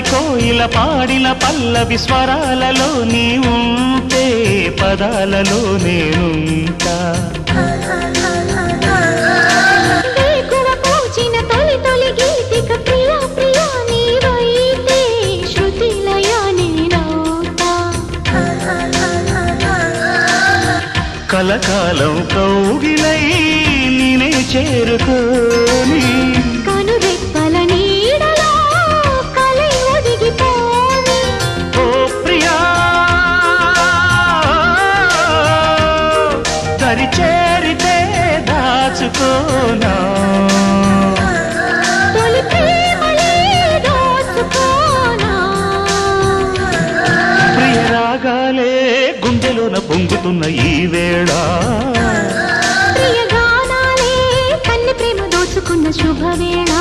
కోయిల పాడిన పల్లవి స్వరాలలో నీ ఉంటే పదాలలో నేనుంటా కలకాలం కౌగిలై నేనే చేరుకోని కనురెప్పల నీడలో కలై ఒదిగిపోని ఓ ప్రియా దరి చేరితే దాచుకోనా తొలి ప్రేమలే దోచుకోనా ప్రియ రాగాలే గుండెలోన పొంగుతున్న ఈ వేళ ప్రియ గానాలే కన్నె ప్రేమ దోచుకున్న శుభవేళ